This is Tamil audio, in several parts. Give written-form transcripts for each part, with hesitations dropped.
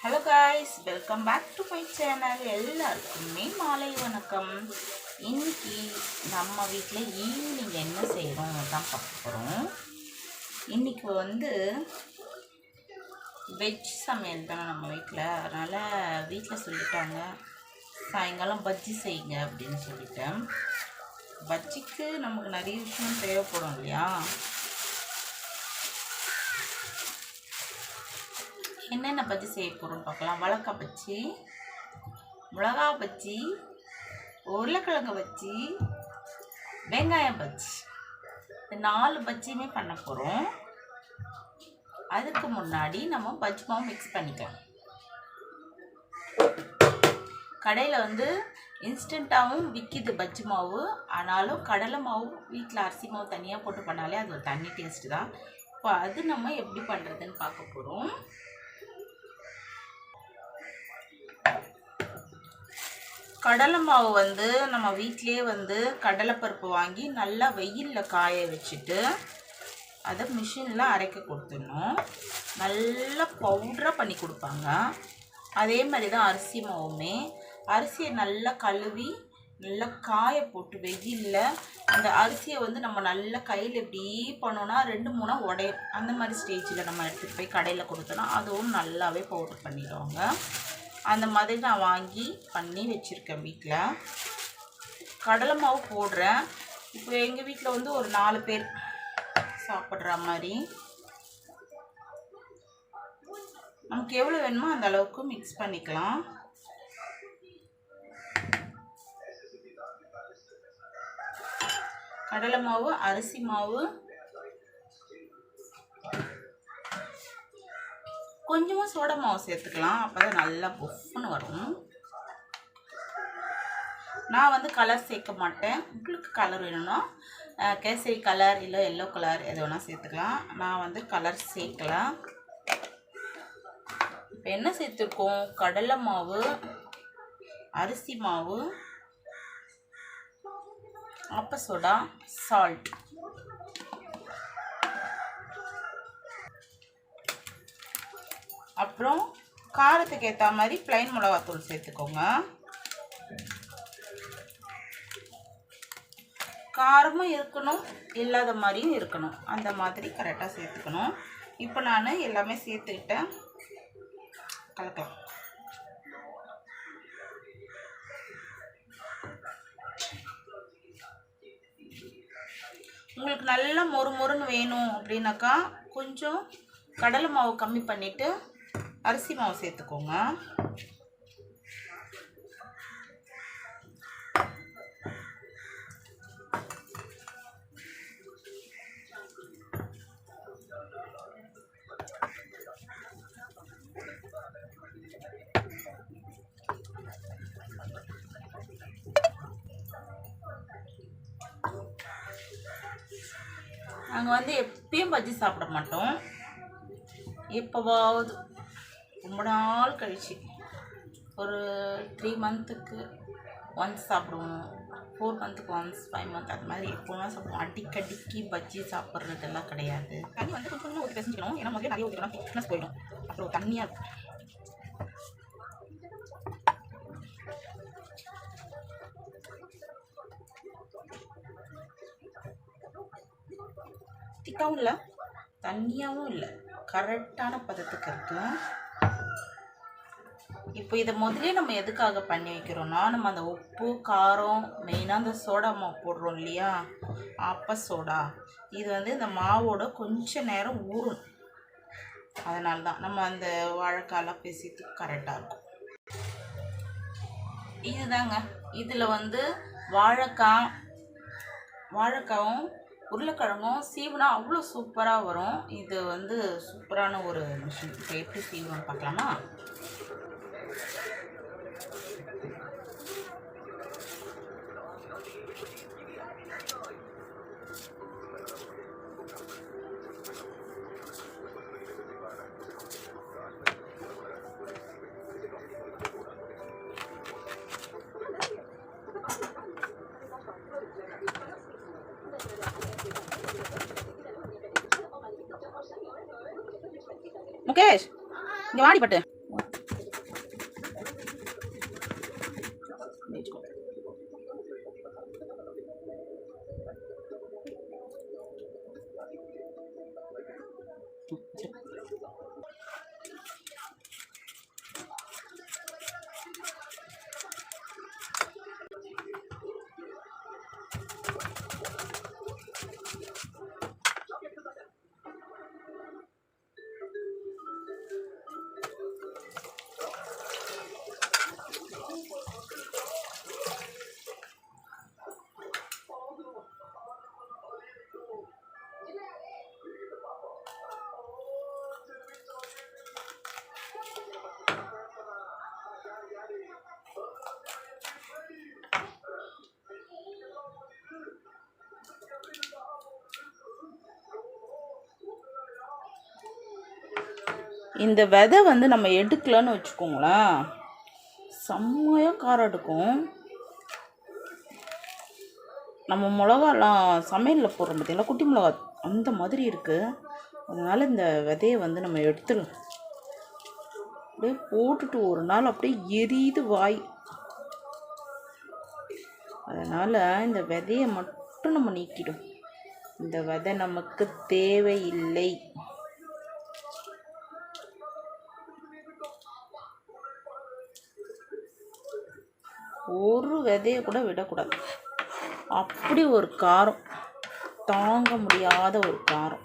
Hello guys, welcome back to my channel. எல்லாருக்குமே மாலை வணக்கம். இன்னைக்கு நம்ம வீட்டில் ஈவினிங் என்ன செய்கிறோம் தான் பார்க்க போகிறோம். இன்றைக்கி வெஜ் சமையல் தானே நம்ம வீட்டில். அதனால் வீட்டில் சொல்லிட்டாங்க சாயங்காலம் பஜ்ஜி செய்யுங்க அப்படின்னு சொல்லிட்டேன். பஜ்ஜிக்கு நமக்கு நிறைய விஷயம் தேவைப்படும் இல்லையா. என்னென்ன பஜ்ஜி செய்ய போகிறோம் பார்க்கலாம். வாழைக்காய் பஜ்ஜி, மிளகா பஜ்ஜி, உருளைக்கிழங்கு பஜ்ஜி, வெங்காயம் பஜ்ஜி, இந்த 4 பஜ்ஜியுமே பண்ண போகிறோம். அதுக்கு முன்னாடி நம்ம பஜ்ஜி மாவு மிக்ஸ் பண்ணிக்கலாம். கடையில் இன்ஸ்டண்ட்டாகவும் விற்கிது பஜ்ஜி மாவு. ஆனாலும் கடலை மாவு வீட்டில் அரிசி மாவு தனியாக போட்டு பண்ணாலே அது ஒரு தண்ணி டேஸ்ட்டு தான். இப்போ அது நம்ம எப்படி பண்ணுறதுன்னு பார்க்க போகிறோம். கடலை மாவு நம்ம வீட்டிலே கடலைப்பருப்பு வாங்கி நல்லா வெயிலில் காய வச்சுட்டு அதை மிஷினில் அரைக்க கொடுத்துடணும். நல்லா பவுடராக பண்ணி கொடுப்பாங்க. அதே மாதிரி தான் அரிசி மாவுமே. அரிசியை நல்லா கழுவி நல்லா காய போட்டு வெயிலில் அந்த அரிசியை நம்ம நல்லா கையில் எப்படி பண்ணோன்னா 2-3 உடையும். அந்த மாதிரி ஸ்டேஜில் நம்ம எடுத்துகிட்டு போய் கடையில் கொடுத்தோன்னா அதுவும் நல்லாவே பவுடர் பண்ணிடுவாங்க. அந்த மாதிரி நான் வாங்கி பண்ணி வச்சுருக்கேன் வீட்டில். கடலை மாவு போடுறேன். இப்போ எங்கள் வீட்டில் ஒரு 4 பேர் சாப்பிட்ற மாதிரி நமக்கு எவ்வளோ வேணுமோ அந்த அளவுக்கு மிக்ஸ் பண்ணிக்கலாம். கடலை மாவு, அரிசி மாவு, கொஞ்சமாக சோடா மாவு சேர்த்துக்கலாம். அப்போ தான் நல்லா புஃப்னு வரும். நான் கலர் சேர்க்க மாட்டேன். உங்களுக்கு கலர் வேணும்னா கேசரி கலர் இல்லை எல்லோ கலர் எது வேணால் சேர்த்துக்கலாம். நான் கலர் சேர்க்கலாம். இப்போ என்ன சேர்த்துருக்கோம்? கடலை மாவு, அரிசி மாவு, அப்ப சோடா, சால்ட். அப்புறம் காரத்துக்கு ஏற்ற மாதிரி ப்ளைன் மிளகாத்தூள் சேர்த்துக்கோங்க. காரமும் இருக்கணும், இல்லாத மாதிரியும் இருக்கணும். அந்த மாதிரி கரெக்டாக சேர்த்துக்கணும். இப்போ நான் எல்லாமே சேர்த்துக்கிட்டேன். கலக்கலாம். உங்களுக்கு நல்லா மொறுமொறுன்னு வேணும் அப்படின்னாக்கா கொஞ்சம் கடலை மாவு கம்மி பண்ணிவிட்டு அரிசி மாவு சேர்த்துக்கோங்க. நாங்கள் எப்பயும் பஜ்ஜி சாப்பிட மாட்டோம். எப்போவாவது ரொம்ப நாள் கழிச்சு ஒரு 3 மந்த்துக்கு ஒன்ஸ் சாப்பிடுவோம், 4 மந்த்துக்கு ஒன்ஸ், 5 மந்த் அது மாதிரி எப்போலாம் சாப்பிடுவோம். அடிக்கடிக்கு பஜ்ஜி சாப்பிட்றதெல்லாம் கிடையாது. தண்ணி கொஞ்சம் கொஞ்சம் ஊற்றி பேசிக்கணும். ஏன்னா முதல்ல நிறைய ஊற்றிக்கலாம், திக்னஸ் போயிடும். அப்புறம் தண்ணியாக இருக்கும். திக்காவும் இல்லை, தண்ணியாகவும் இல்லை, கரெக்டான பதத்துக்கு இருக்கும். இப்போ இதை முதலே நம்ம எதுக்காக பண்ணி வைக்கிறோம்னா, நம்ம அந்த உப்பு காரம் மெயினாக அந்த சோடா மாவு போடுறோம் இல்லையா, அப்ப சோடா, இது இந்த மாவோட கொஞ்சம் நேரம் ஊறும். அதனால தான் நம்ம அந்த வாழைக்காயெல்லாம் பேசிட்டு கரெக்டாக இருக்கும். இதுதாங்க. இதில் வாழைக்காயும் உருளைக்கிழங்கும் சீவுனா அவ்வளோ சூப்பராக வரும். இது சூப்பரான ஒரு மிஷின். இப்போ எப்படி சீவுன்னு பார்க்கலாமா? முகேஷ், இங்கே வாடி பட்டு பண்ணி வச்சுக்கோ. இந்த விதை வந்து நம்ம எடுக்கலன்னு வச்சுக்கோங்களேன், செம்மையாக காரம் எடுக்கும். நம்ம மிளகாலாம் சமையலில் போடுறோம் பார்த்தீங்களா, குட்டி மிளகா அந்த மாதிரி இருக்குது. அதனால் இந்த விதையை வந்து நம்ம எடுத்துடலாம். அப்படியே போட்டுட்டு ஒரு நாள் அப்படியே எரியுது வாய். அதனால் இந்த விதையை மட்டும் நம்ம நீக்கிடும். இந்த விதை நமக்கு தேவையில்லை. ஒரு விதையை கூட விடக்கூடாது. அப்படி ஒரு காரம், தாங்க முடியாத ஒரு காரம்.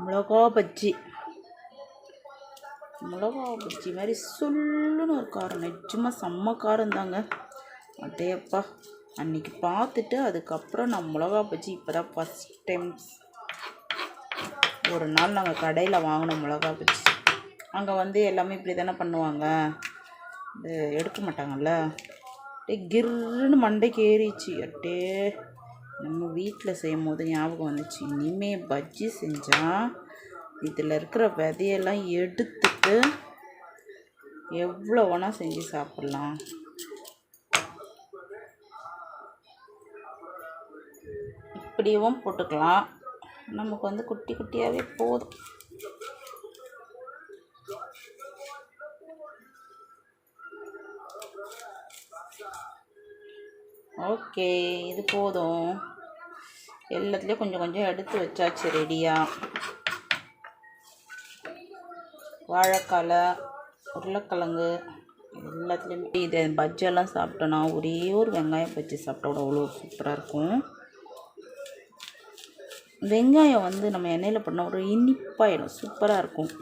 மிளகா பஜ்ஜி மாதிரி சொல்லுன்னு ஒரு காரம், நிஜமாக செம்ம காரம் தாங்க. அடேப்பா, அன்றைக்கி பார்த்துட்டு அதுக்கப்புறம் நான் மிளகா பஜ்ஜி இப்போ தான் ஃபஸ்ட் டைம். ஒரு நாள் நாங்கள் கடையில் வாங்கினோம் மிளகா பஜ்ஜி. அங்கே வந்து எல்லாமே இப்படி தானே பண்ணுவாங்க, இது எடுக்க மாட்டாங்கல்ல. அப்படியே கிர்ன்னு மண்டைக்கு ஏறிச்சு. அட்டே நம்ம வீட்டில் செய்யும் போது ஞாபகம் வந்துச்சு, இனிமேல் பஜ்ஜி செஞ்சால் இதில் இருக்கிற விதையெல்லாம் எடுத்துட்டு எவ்வளோ வேணால் செஞ்சு சாப்பிட்லாம். இப்படியும் போட்டுக்கலாம், நமக்கு வந்து குட்டி குட்டியாகவே போதும். ஓகே, இது போதும். எல்லாத்துலேயும் கொஞ்சம் கொஞ்சம் எடுத்து வச்சாச்சு ரெடியாக. வாழைக்காலை, உருளைக்கிழங்கு எல்லாத்துலேயுமே இது பஜ்ஜெல்லாம் சாப்பிட்டோன்னா ஒரே ஒரு வெங்காயம் பஜ்ஜி சாப்பிட்டா கூட அவ்வளோ சூப்பராக இருக்கும். வெங்காயம் வந்து நம்ம எண்ணெயில் பண்ணால் ஒரு இனிப்பாயிடும், சூப்பராக இருக்கும்.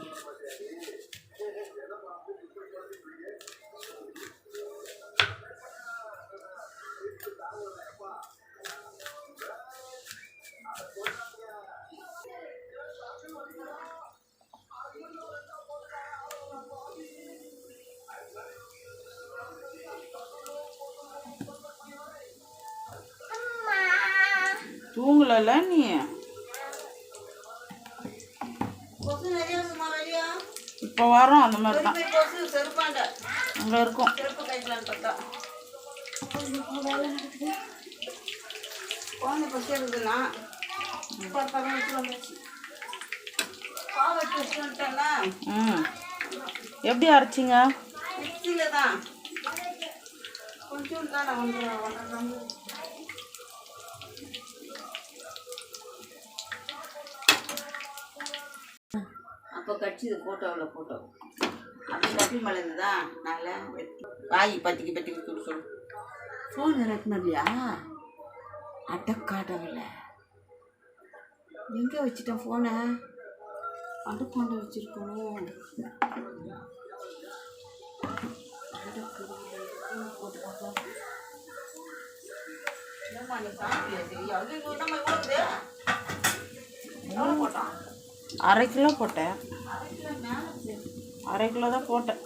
தூங்கல நீ? இப்போ வரோம், அந்த மாதிரி தான் அங்கே இருக்கும். எப்படி அரைச்சிங்க? மிக்ஸியில் தான் கொஞ்சம் தான் அப்போ கட்சிது ஃபோட்டோவில் ஃபோட்டோ அப்படி கட்டி மலர்ந்துதா நல்லா வாய் பத்திக்கு சொல்லு ஃபோன் இறக்குனதியா? அடக்காடவில்ல, எங்கே வச்சுட்டேன் ஃபோனை? அடுப்பாண்ட வச்சுருக்கணும். போட்டு பார்க்கலாம். அரை கிலோ போட்டேன். அரை கிலோ தான் போட்டேன்.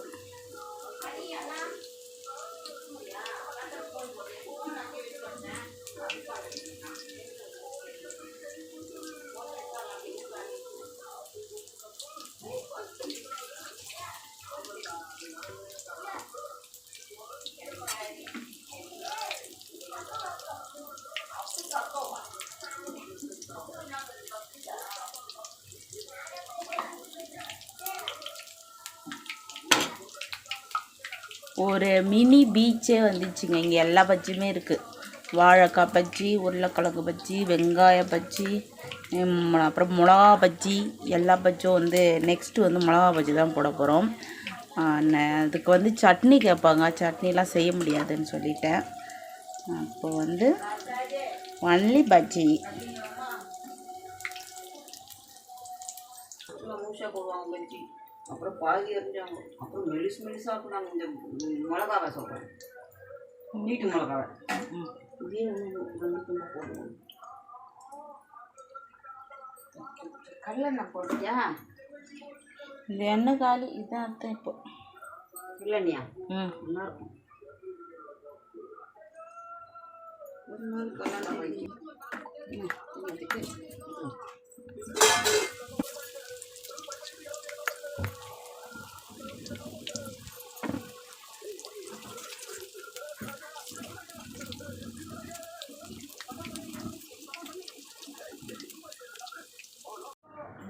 ஒரு மினி பீச்சே வந்துச்சுங்க. இங்கே எல்லா பஜ்ஜியுமே இருக்குது. வாழைக்காய் பஜ்ஜி, உருளைக்கிழங்கு பஜ்ஜி, வெங்காய பஜ்ஜி, அப்புறம் மிளகா பஜ்ஜி, எல்லா பஜ்ஜும் வந்து நெக்ஸ்ட்டு வந்து மிளகா பஜ்ஜி தான் போட போகிறோம். அதுக்கு வந்து சட்னி கேட்பாங்க, சட்னிலாம் செய்ய முடியாதுன்னு சொல்லிட்டேன். அப்போ வந்து ஒன்லி பஜ்ஜி. போடுவாங்க பஜ்ஜி, அப்புறம் பாதி எறிஞ்சாங்க, அப்புறம் மெலிசாக போனாங்க. இந்த மிளகாவை சொல்கிறேன், நீட்டு மிளகாவை இதே ஒன்று போடுவோம். கடலெண்ணெய் போட்டியா? இந்த எண்ணெய் காலி இதான் அர்த்தம். இப்போ இல்லைண்ணா நல்லா இருக்கும். ஒரு நாள் கடலெண்ணெய் வைக்கும்.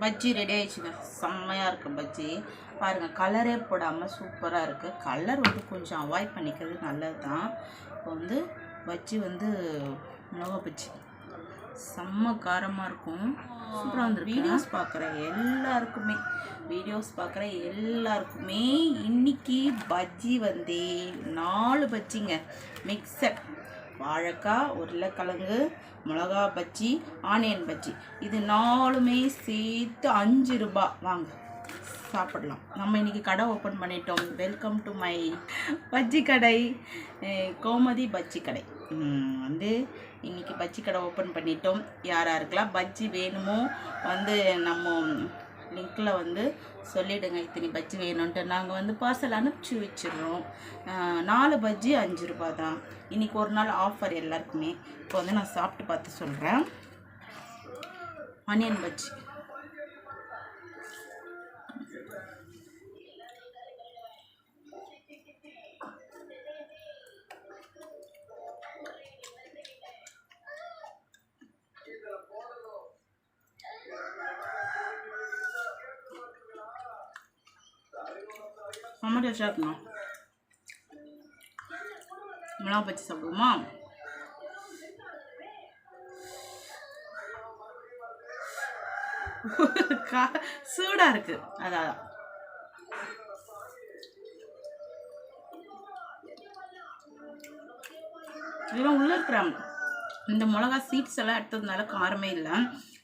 பஜ்ஜி ரெடி ஆயிடுச்சுங்க. செம்மையாக இருக்குது பஜ்ஜி. பாருங்கள், கலரே போடாமல் சூப்பராக இருக்குது. கலர் வந்து கொஞ்சம் அவாய்ட் பண்ணிக்கிறது நல்லது தான். இப்போ வந்து பஜ்ஜி வந்து மிளகா பஜ்ஜி செம்ம காரமாக இருக்கும். சூப்பராக வந்து வீடியோஸ் பார்க்குற எல்லாருக்குமே இன்றைக்கி பஜ்ஜி வந்து 4 பஜ்ஜிங்க. மிக்சட் வாழைக்காய், உருளைக்கிழங்கு, மிளகா பஜ்ஜி, ஆனியன் பஜ்ஜி, இது 4மே சேர்த்து 5 ரூபாய். வாங்க சாப்பிடலாம். நம்ம இன்றைக்கி கடை ஓப்பன் பண்ணிட்டோம். வெல்கம் டு மை பஜ்ஜி கடை, கோமதி பஜ்ஜி கடை. வந்து இன்றைக்கி பஜ்ஜி கடை ஓப்பன் பண்ணிட்டோம். யாருக்கெல்லாம் பஜ்ஜி வேணுமோ வந்து நம்ம லிங்க்கில் வந்து சொல்லிவிடுங்க, இத்தனை பஜ்ஜி வேணும்ன்ட்டு. நாங்கள் வந்து பார்சல் அனுப்பிச்சி வச்சிடுறோம். 4 பஜ்ஜி 5 ரூபாய் தான். இன்றைக்கி ஒரு நாள் ஆஃபர் எல்லாருக்குமே. இப்போ வந்து நான் சாப்பிட்டு பார்த்து சொல்கிறேன். ஆனியன் பஜ்ஜி ரொம்ப டேஸ்டாக இருக்கணும். மிளகா பஜ்ஜி சாப்பிடுவோமா? சூடாக இருக்குது, அதான். இதெல்லாம் உள்ளே இருக்கிற இந்த மிளகா சீட்ஸ் எல்லாம் எடுத்ததுனால காரமே இல்லை.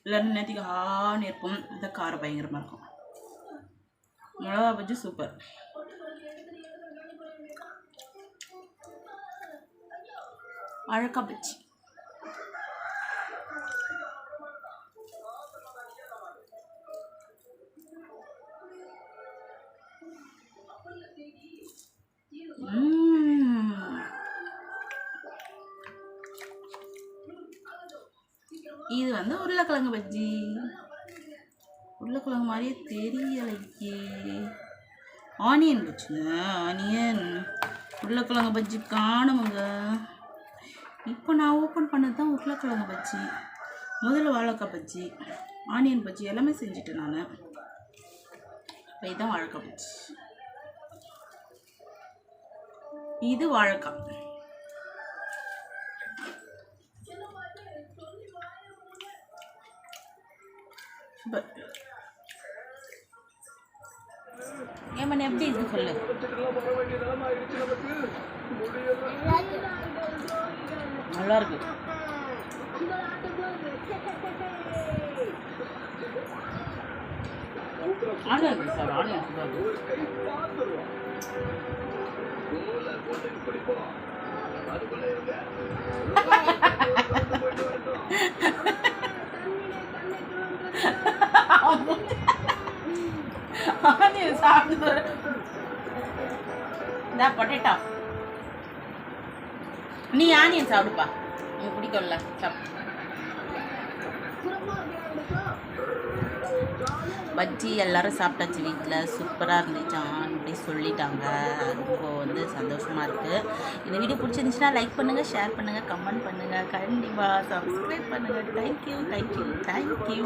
இல்லைன்னு நேற்றுக்கு ஹான்னு இருக்கும், அந்த காரம் பயங்கரமாக இருக்கும். மிளகா பஜ்ஜி சூப்பர். வாழைக்காய் பஜ்ஜி இது வந்து உருளைக்கிழங்கு பஜ்ஜி. உருளைக்கிழங்கு மாதிரியே தெரியலையே. ஆனியன் பஜ்ஜிங்க. ஆனியன் உருளைக்கிழங்கு பஜ்ஜி காணுமுங்க. இப்போ நான் ஓப்பன் பண்ணது தான் உருளைக்கிழங்கு பஜ்ஜி. முதல்ல வாழைக்காய் பஜ்ஜி, ஆனியன் பஜ்ஜி எல்லாமே செஞ்சுட்டேன் நான். இப்போ இதுதான் வாழைக்காய் பஜ்ஜி. இது வாழைக்காய். சூப்பர். ஏமன் எப்படி இருக்கு சொல்லு. நல்லா இருக்கு. Onion sir, onion sir. Onion சாப்பிட்டு இந்த பொட்டேட்டோ. நீ ஆனியன் சாப்பிடுப்பா, நீ பிடிக்கும்ல சாப்பிடு. பஜ்ஜி எல்லாரும் சாப்பிட்டாச்சு வீட்டில். சூப்பராக இருந்துச்சான் அப்படி சொல்லிட்டாங்க. ரொம்ப வந்து சந்தோஷமாக இருக்குது. இந்த வீடியோ பிடிச்சிருந்துச்சுன்னா லைக் பண்ணுங்கள், ஷேர் பண்ணுங்கள், கமெண்ட் பண்ணுங்கள், கண்டிப்பாக சப்ஸ்கிரைப் பண்ணுங்கள். தேங்க்யூ.